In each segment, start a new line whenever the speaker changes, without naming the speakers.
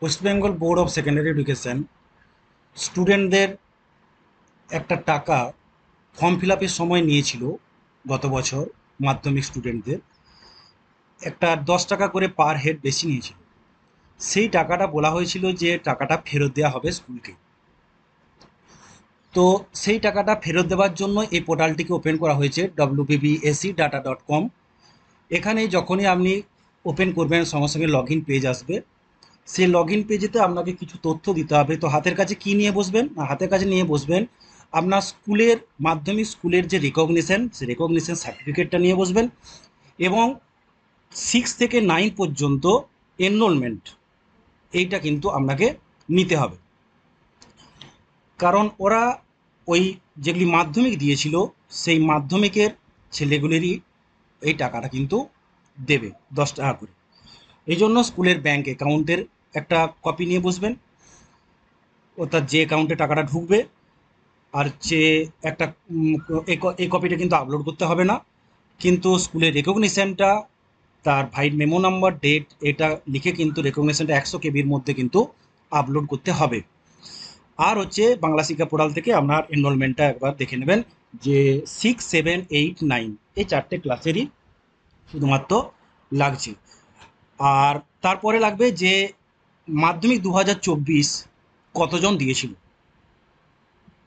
West Bengal board of secondary education স্টুডেন্টদের একটা টাকা ফর্ম ফিল আপের সময় নিয়েছিল গত বছর। মাধ্যমিক স্টুডেন্টদের একটা 10 টাকা করে পার হেড বেশি নিয়েছিল। সেই টাকাটা বলা হয়েছিল যে টাকাটা ফেরত দেওয়া হবে স্কুলকে। তো সেই টাকাটা ফেরত দেওয়ার জন্য এই পোর্টালটিকে ওপেন করা হয়েছে wbbscdata.com। এখানে যখনই আপনি ওপেন করবেন সঙ্গে সঙ্গে লগ ইন পেজ আসবে। সেই লগ ইন পেজেতে আপনাকে কিছু তথ্য দিতে হবে। তো হাতের কাছে কি নিয়ে বসবেন? না, হাতের কাছে নিয়ে বসবেন আপনার স্কুলের, মাধ্যমিক স্কুলের যে রেকগনিশন, সেই রেকগনিশন সার্টিফিকেটটা নিয়ে বসবেন। এবং 6 থেকে 9 পর্যন্ত এনরোলমেন্ট, এইটা কিন্তু আপনাকে নিতে হবে। কারণ ওরা ওই যেগুলি মাধ্যমিক দিয়েছিল সেই মাধ্যমিকের ছেলেগুলিরই এই টাকাটা কিন্তু দেবে 10 টাকা করে। এই জন্য স্কুলের ব্যাংক অ্যাকাউন্টের একটা কপি নিয়ে বসবেন, অর্থাৎ যে অ্যাকাউন্টে টাকাটা ঢুকবে। আর যে একটা এই কপিটা কিন্তু আপলোড করতে হবে না, কিন্তু স্কুলের রেকগনিশনটা, তার ভাইড মেমো নাম্বার, ডেট, এটা লিখে কিন্তু রেকগনিশনটা 100 কেবির মধ্যে কিন্তু আপলোড করতে হবে। আর হচ্ছে বাংলা শিক্ষা পোর্টাল থেকে আপনার এনরোলমেন্টটা একবার দেখে নেবেন যে 6, 7, 8, 9 এই 4টে ক্লাসেরই শুধুমাত্র লাগছে। আর তারপরে লাগবে যে মাধ্যমিক 2024 কতজন দিয়েছিল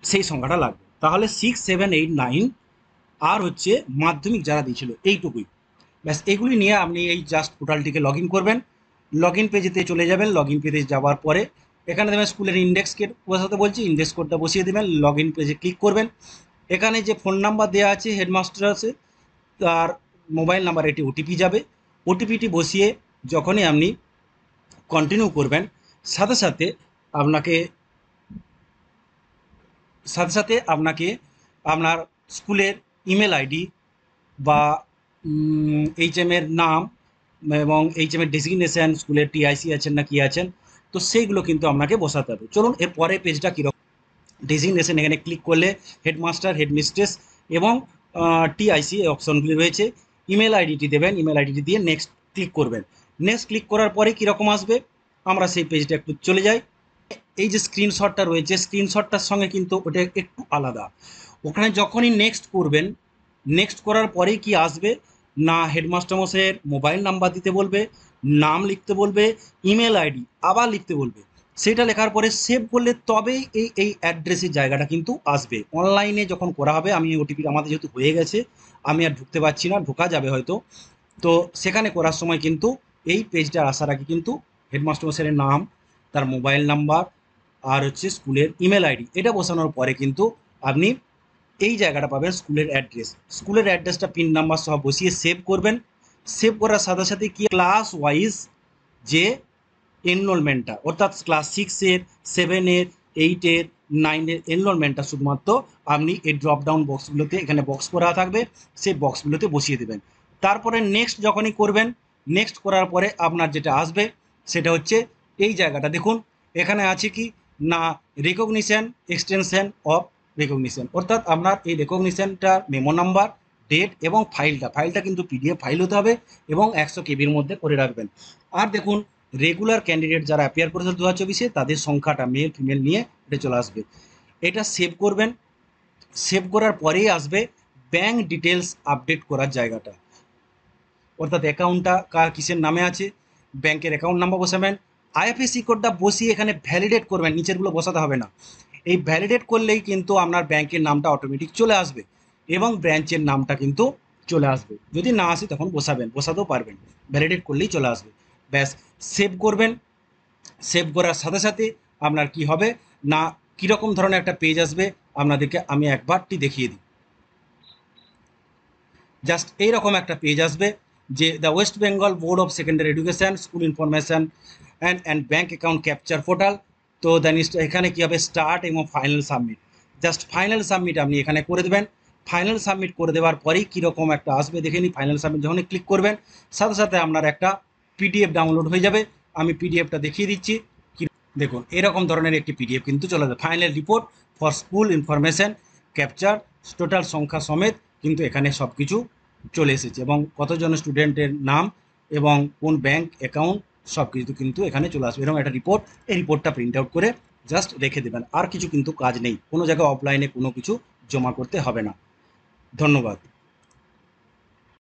সেই সংখ্যাটা লাগবে। তাহলে 6, 7, 8, 9 আর হচ্ছে মাধ্যমিক যারা দিয়েছিল এইটুকুই। ব্যাস, এগুলি নিয়ে আপনি এই জাস্ট পোর্টালটিকে লগ ইন করবেন। লগ ইন পেজেতে চলে যাবেন। লগ ইন পেজে যাওয়ার পরে এখানে দেবেন স্কুলের ইন্ডেক্স কোড, বসাতে বলছি ইন্ডেক্স কোডটা বসিয়ে দেবেন। লগ ইন পেজে ক্লিক করবেন। এখানে যে ফোন নাম্বার দেওয়া আছে হেডমাস্টার আছে, তার মোবাইল নাম্বার, এটি ওটিপি যাবে। ওটিপিটি বসিয়ে যখনই আপনি কন্টিনিউ করবেন, সাথে সাথে আপনাকে সাথে সাথে আপনার স্কুলের ইমেল আইডি বা এইচএমের নাম এবং এইচএমের ডেজিগনেশন, স্কুলের টিআইসি আছেন না কি আছেন, তো সেইগুলো কিন্তু আপনাকে বসাতে হবে। চলুন এর পরে পেজটা কীরকম। ডেজিগনেশন এখানে ক্লিক করলে হেডমাস্টার, হেডমিস্ট্রেস এবং টিআইসি এই অপশনগুলি রয়েছে। ইমেল আইডিটি দেবেন, ইমেল আইডিটি দিয়ে নেক্সট ক্লিক করবেন। নেক্সট ক্লিক করার পরে কীরকম আসবে, আমরা সেই পেজটা একটু চলে যাই। এই যে স্ক্রিনশটটা রয়েছে, স্ক্রিনশটটার সঙ্গে কিন্তু ওটা একটু আলাদা। ওখানে যখনই নেক্সট করবেন, নেক্সট করার পরেই কি আসবে না, হেডমাস্টার মশাইয়ের মোবাইল নাম্বার দিতে বলবে, নাম লিখতে বলবে, ইমেল আইডি আবার লিখতে বলবে। সেটা লেখার পরে সেভ করলে তবেই এই অ্যাড্রেসের জায়গাটা কিন্তু আসবে। অনলাইনে যখন করা হবে, আমি ওটিপি আমাদের যেহেতু হয়ে গেছে, আমি আর ঢুকতে পারছি না, ঢোকা যাবে হয়তো। তো সেখানে করার সময় কিন্তু এই পেজটা আসার আগে কিন্তু হেডমাস্টার মশাইয়ের নাম, তার মোবাইল নাম্বার আর হচ্ছে স্কুলের ইমেল আইডি, এটা বসানোর পরে কিন্তু আপনি এই জায়গাটা পাবেন স্কুলের অ্যাড্রেস। স্কুলের অ্যাড্রেসটা পিন নাম্বার সহ বসিয়ে সেভ করবেন। সেভ করার সাথে সাথে কি ক্লাস ওয়াইজ যে এনরোলমেন্টটা, অর্থাৎ ক্লাস 6-এর, 7-এর, 8-এর, 9-এর এনরোলমেন্টটা শুধুমাত্র আপনি এই ড্রপ ডাউন বক্সগুলোতে, এখানে বক্স করা থাকবে, সেই বক্সগুলোতে বসিয়ে দেবেন। তারপরে নেক্সট যখনই করবেন, নেক্সট করার পরে আপনার যেটা আসবে সেটা হচ্ছে এই জায়গাটা দেখুন। এখানে আছে কি না, রেকগনিশন, এক্সটেনশন অফ রেকগনিশন, অর্থাৎ আপনার এই রেকগনিশনটার মেমো নাম্বার, ডেট এবং ফাইলটা কিন্তু পিডিএফ ফাইল হতে হবে এবং 100 কেবির মধ্যে করে রাখবেন। আর দেখুন, রেগুলার ক্যান্ডিডেট যারা অ্যাপিয়ার করেছে 2024-এ, তাদের সংখ্যাটা মেল ফিমেল নিয়ে এটা চলে আসবে। এটা সেভ করবেন। সেভ করার পরেই আসবে ব্যাঙ্ক ডিটেলস আপডেট করার জায়গাটা, অর্থাৎ অ্যাকাউন্টটা কার কিসের নামে আছে, ব্যাংকের অ্যাকাউন্ট নাম্বার বসাবেন। আইএফএসসি কোডটা বসিয়ে এখানে ভ্যালিডেট করবেন, নিচেরগুলো বসাতে হবে না। এই ভ্যালিডেট করলেই কিন্তু আপনার ব্যাংকের নামটা অটোমেটিক চলে আসবে এবং ব্রাঞ্চের নামটা কিন্তু চলে আসবে। যদি না আসে তখন বসাবেন, বসাতেও পারবেন, ভ্যালিডেট করলেই চলে আসবে। ব্যাস, সেভ করবেন। সেভ করার সাথে সাথে আপনার কি হবে না, কীরকম ধরনের একটা পেজ আসবে আপনাদেরকে আমি একবারটি দেখিয়ে দিই। জাস্ট এইরকম একটা পেজ আসবে যে the West Bengal board of secondary education school information and bank account capture portal. তো দেন এখানে কী হবে, স্টার্ট এবং final submit. Just final submit আপনি এখানে করে দেবেন। ফাইনাল সাবমিট করে দেওয়ার পরেই কীরকম একটা আসবে দেখে নিই। ফাইনাল সাবমিট যখনই ক্লিক করবেন, সাথে সাথে আপনার একটা পিডিএফ ডাউনলোড হয়ে যাবে। আমি পিডিএফটা দেখিয়ে দিচ্ছি। দেখুন, এরকম ধরনের একটি পিডিএফ কিন্তু চলে যাবে। Final report for school information capture, total সংখ্যা সমেত কিন্তু এখানে সব কিছু চলে এসেছে এবং কতজন স্টুডেন্টের নাম এবং কোন ব্যাংক অ্যাকাউন্ট সব কিছু কিন্তু এখানে চলে আসবে। এরকম একটা রিপোর্ট, এই রিপোর্টটা প্রিন্ট আউট করে জাস্ট রেখে দেবেন। আর কিছু কিন্তু কাজ নেই, কোনো জায়গায় অফলাইনে কোনো কিছু জমা করতে হবে না। ধন্যবাদ।